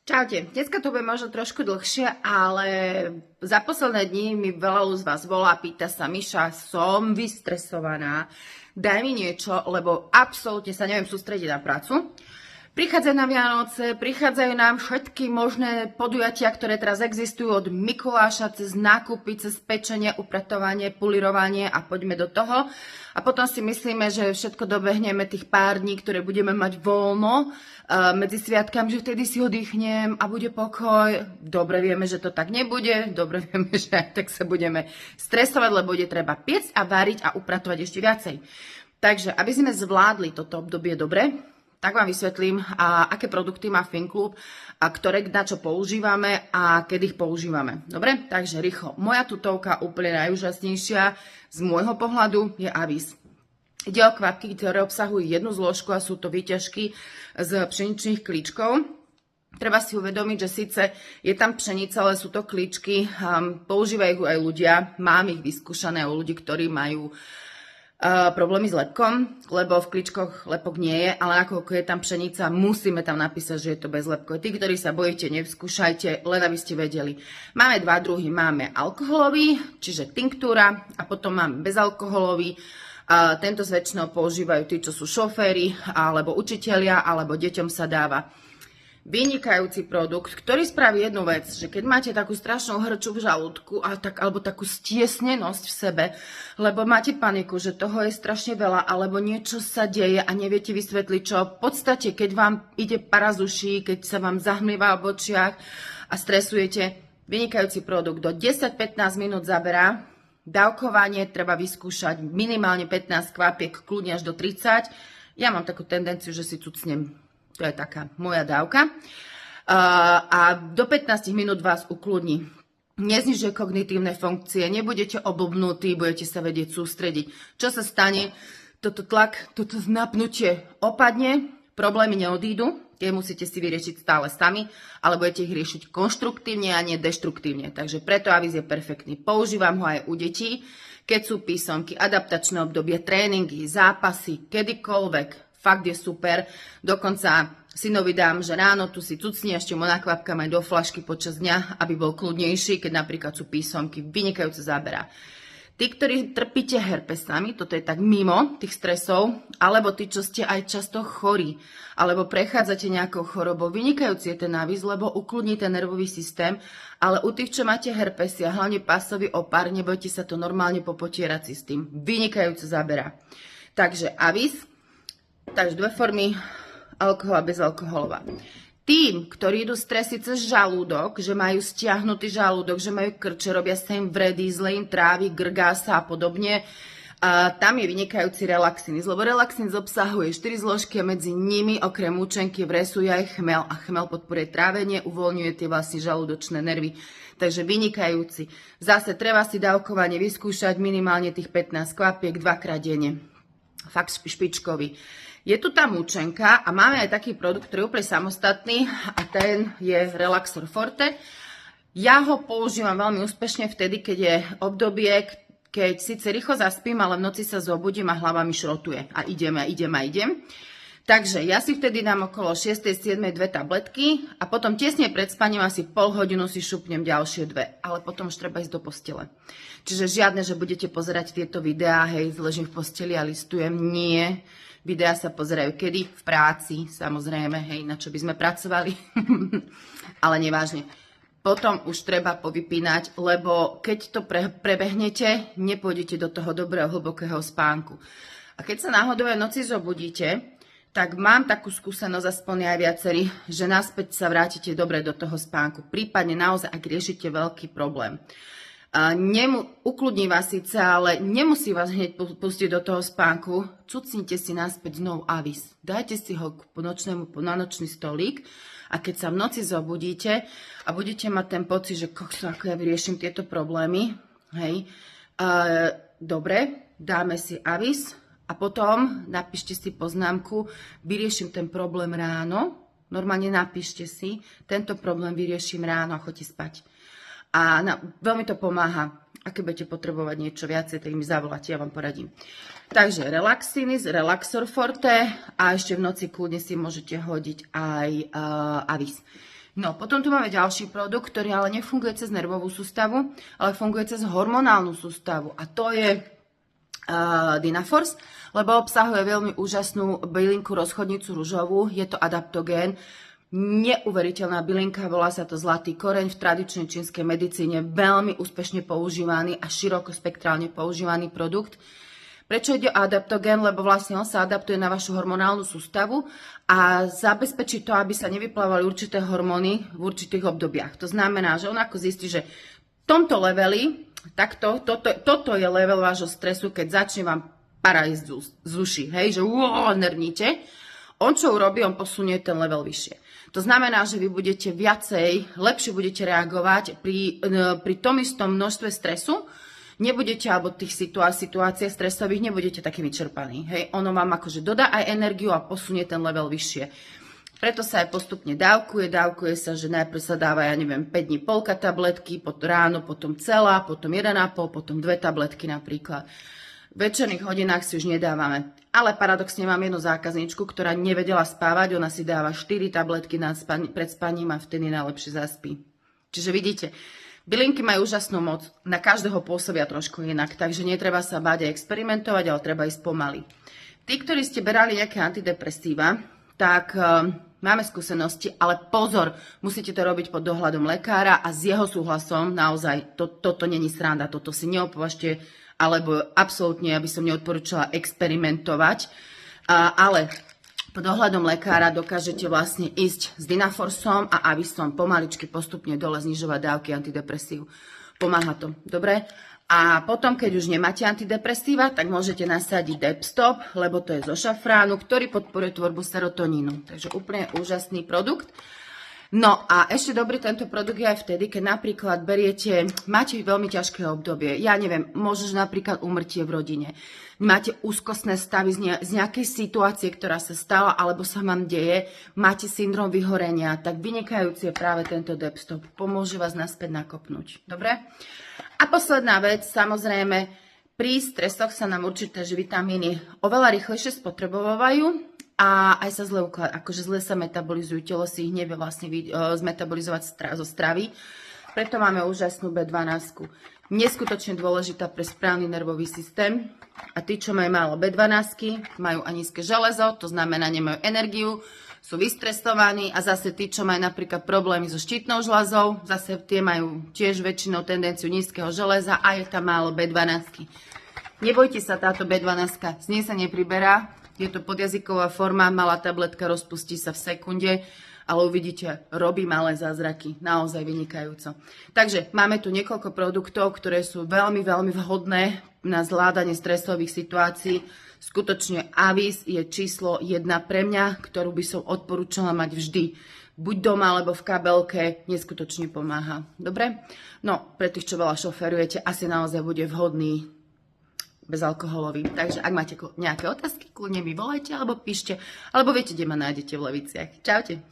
Čaute, dneska to bude možno trošku dlhšie, ale za posledné dni mi veľa z vás volá, pýta sa, Miša, som vystresovaná, daj mi niečo, lebo absolútne sa neviem sústrediť na prácu. Prichádzajú nám Vianoce, prichádzajú nám všetky možné podujatia, ktoré teraz existujú od Mikuláša cez nákupy, cez pečenie, upratovanie, pulirovanie a poďme do toho. A potom si myslíme, že všetko dobehneme tých pár dní, ktoré budeme mať voľno medzi sviatkami, že vtedy si oddychnem a bude pokoj. Dobre vieme, že to tak nebude, dobre vieme, že aj tak sa budeme stresovať, lebo bude treba piecť a variť a upratovať ešte viacej. Takže, aby sme zvládli toto obdobie dobre, tak vám vysvetlím, aké produkty má Finclub a ktoré na čo používame a kedy ich používame. Dobre? Takže rýchlo. Moja tutovka úplne najúžasnejšia z môjho pohľadu je Avis. Ide o kvapky, ktoré obsahujú jednu zložku a sú to výťažky z pšeničných klíčkov. Treba si uvedomiť, že síce je tam pšenica, ale sú to klíčky. Používajú aj ľudia. Mám ich vyskúšané u ľudí, ktorí majú problémy s lepkom, lebo v kličkoch lepok nie je, ale ako je tam pšenica, musíme tam napísať, že je to bez lepkov. Tí, ktorí sa bojíte, nevskúšajte, len aby ste vedeli. Máme dva druhy, máme alkoholový, čiže tinktúra a potom máme bezalkoholový. Tento zväčšinou používajú tí, čo sú šoféri, alebo učitelia, alebo deťom sa dáva. Vynikajúci produkt, ktorý spraví jednu vec, že keď máte takú strašnú hrču v žalúdku alebo takú stiesnenosť v sebe, lebo máte paniku, že toho je strašne veľa, alebo niečo sa deje a neviete vysvetliť čo, v podstate, keď vám ide parazuší, keď sa vám zahmlieva v očiach a stresujete, vynikajúci produkt do 10-15 minút zaberá. Dávkovanie treba vyskúšať minimálne 15 kvapiek, kľudne až do 30. Ja mám takú tendenciu, že si cucnem. To je taká moja dávka. A do 15 minút vás ukludní. Neznižuje kognitívne funkcie, nebudete oblbnutí, budete sa vedieť sústrediť. Čo sa stane? Toto napnutie opadne, problémy neodídu, tie musíte si vyriešiť stále sami, ale budete ich riešiť konštruktívne a nie deštruktívne. Takže preto Avis je perfektný. Používam ho aj u detí, keď sú písomky, adaptačné obdobie, tréningy, zápasy, kedykoľvek. Fakt je super, dokonca synovi dám, že ráno tu si cucni, ešte mu nakvapkám aj do flašky počas dňa, aby bol kľudnejší, keď napríklad sú písomky, vynikajúce záberá. Tí, ktorí trpíte herpesami, toto je tak mimo tých stresov, alebo tí, čo ste aj často chorí, alebo prechádzate nejakou chorobou, vynikajúci je ten Avis, lebo ukludní ten nervový systém, ale u tých, čo máte herpesy a hlavne pásový opar, nebojte sa to normálne popotierať si s tým. Vynikajúce záberá. Takže Avis. Takže dve formy, alkohol a bezalkoholová. Tým, ktorí idú stresy cez žalúdok, že majú stiahnutý žalúdok, že majú krče, robia sa im vredy, zle im trávi, grgá sa a podobne, tam je vynikajúci Relaxinus, lebo Relaxinus obsahuje 4 zložky a medzi nimi okrem účenky vresuje aj chmel a chmel podporuje trávenie, uvoľňuje tie vlastne žalúdočné nervy. Takže vynikajúci. Zase treba si dávkovanie vyskúšať minimálne tých 15 kvapiek 2-krát denne. Fakt špičkový. Je tu tá múčenka a máme aj taký produkt, ktorý je úplne samostatný a ten je Relaxor Forte. Ja ho používam veľmi úspešne vtedy, keď je obdobie, keď síce rýchlo zaspím, ale v noci sa zobudím a hlava mi šrotuje. A idem. Takže ja si vtedy dám okolo 6-7 dve tabletky a potom tesne pred spaním asi pol hodinu si šupnem ďalšie dve. Ale potom už treba ísť do postele. Čiže žiadne, že budete pozerať tieto videá, hej, ležím v posteli a listujem. Nie. Videá sa pozerajú kedy? V práci, samozrejme, hej, na čo by sme pracovali. Ale nevážne. Potom už treba povypínať, lebo keď to prebehnete, nepôjdete do toho dobrého, hlbokého spánku. A keď sa náhodou aj noci zobudíte, tak mám takú skúsenosť, aspoň aj viacerí, že naspäť sa vrátite dobre do toho spánku. Prípadne naozaj, ak riešite veľký problém. Ukludní vás síce, ale nemusí vás hneď pustiť do toho spánku. Cucnite si naspäť znovu Avis. Dajte si ho na nočný stolík a keď sa v noci zobudíte a budete mať ten pocit, že ako ja vyriešim tieto problémy, hej, dobre, dáme si Avis a potom napíšte si poznámku, vyriešim ten problém ráno, normálne napíšte si, tento problém vyriešim ráno a choďte spať. A veľmi to pomáha. A keď budete potrebovať niečo viacej, tak mi zavoláte, ja vám poradím. Takže Relaxinus, Relaxor Forte a ešte v noci kľudne si môžete hodiť aj Avis. No, potom tu máme ďalší produkt, ktorý ale nefunguje cez nervovú sústavu, ale funguje cez hormonálnu sústavu. A to je Dynaforce, lebo obsahuje veľmi úžasnú bylinku rozchodnicu ružovú. Je to adaptogén, neuveriteľná bylinka, volá sa to zlatý koreň, v tradičnej čínskej medicíne veľmi úspešne používaný a širokospektrálne používaný produkt. Prečo ide o adaptogén? Lebo vlastne on sa adaptuje na vašu hormonálnu sústavu a zabezpečí to, aby sa nevyplávali určité hormóny v určitých obdobiach. To znamená, že on ako zistí, že v tomto leveli, toto je level vášho stresu, keď začne vám parajsť z uší, hej, že nervníte. On čo urobí? On posunie ten level vyššie. To znamená, že vy budete lepšie budete reagovať pri tom istom množstve stresu, nebudete, alebo tých situáciách stresových, nebudete taký vyčerpaní. Hej, ono vám akože dodá aj energiu a posunie ten level vyššie. Preto sa aj postupne dávkuje sa, že najprv sa dáva, 5 dní polka tabletky, potom ráno, potom celá, potom 1,5, potom 2 tabletky napríklad. V večerných hodinách si už nedávame. Ale paradoxne mám jednu zákazničku, ktorá nevedela spávať, ona si dáva 4 tabletky pred spaním a vtedy najlepšie zaspí. Čiže vidíte, bylinky majú úžasnú moc, na každého pôsobia trošku inak, takže netreba sa báť a experimentovať, ale treba ísť pomaly. Tí, ktorí ste berali nejaké antidepresíva, tak máme skúsenosti, ale pozor, musíte to robiť pod dohľadom lekára a s jeho súhlasom, naozaj, toto není sranda, toto si neopovažte, alebo absolútne, aby som neodporúčala experimentovať, ale pod dohľadom lekára dokážete vlastne ísť s Dynaforceom a aby som pomaličky postupne dole znižovať dávky antidepresív. Pomáha to, dobre? A potom, keď už nemáte antidepresíva, tak môžete nasadiť Depstop, lebo to je zo šafránu, ktorý podporuje tvorbu serotonínu. Takže úplne úžasný produkt. No a ešte dobrý tento produkt je aj vtedy, keď napríklad máte veľmi ťažké obdobie. Ja neviem, môžeš napríklad úmrtie v rodine. Máte úzkostné stavy z nejakej situácie, ktorá sa stala alebo sa vám deje. Máte syndrom vyhorenia, tak vynikajúci je práve tento Depstop. Pomôže vás naspäť nakopnúť. Dobre? A posledná vec, samozrejme, pri stresoch sa nám určité vitamíny oveľa rýchlejšie spotrebovávajú. A aj sa zle sa metabolizujú, telo si ich nevie vlastne zmetabolizovať zo stravy. Preto máme úžasnú B12. Neskutočne dôležitá pre správny nervový systém. A tí, čo majú málo B12, majú aj nízke železo, to znamená, nemajú energiu, sú vystresovaní a zase tí, čo majú napríklad problémy so štítnou žľazou, zase tie majú tiež väčšinou tendenciu nízkeho železa a je tam málo B12. Nebojte sa, táto B12 z nej sa nepriberá. Je to podjazyková forma, malá tabletka rozpustí sa v sekunde, ale uvidíte, robí malé zázraky, naozaj vynikajúco. Takže máme tu niekoľko produktov, ktoré sú veľmi, veľmi vhodné na zvládanie stresových situácií. Skutočne Avis je číslo 1 pre mňa, ktorú by som odporúčala mať vždy. Buď doma, alebo v kabelke, neskutočne pomáha. Dobre? No, pre tých, čo veľa šoferujete, asi naozaj bude vhodný bezalkoholový. Takže ak máte nejaké otázky, kľudne mi volajte alebo píšte, alebo viete, kde ma nájdete v Leviciach. Čaute.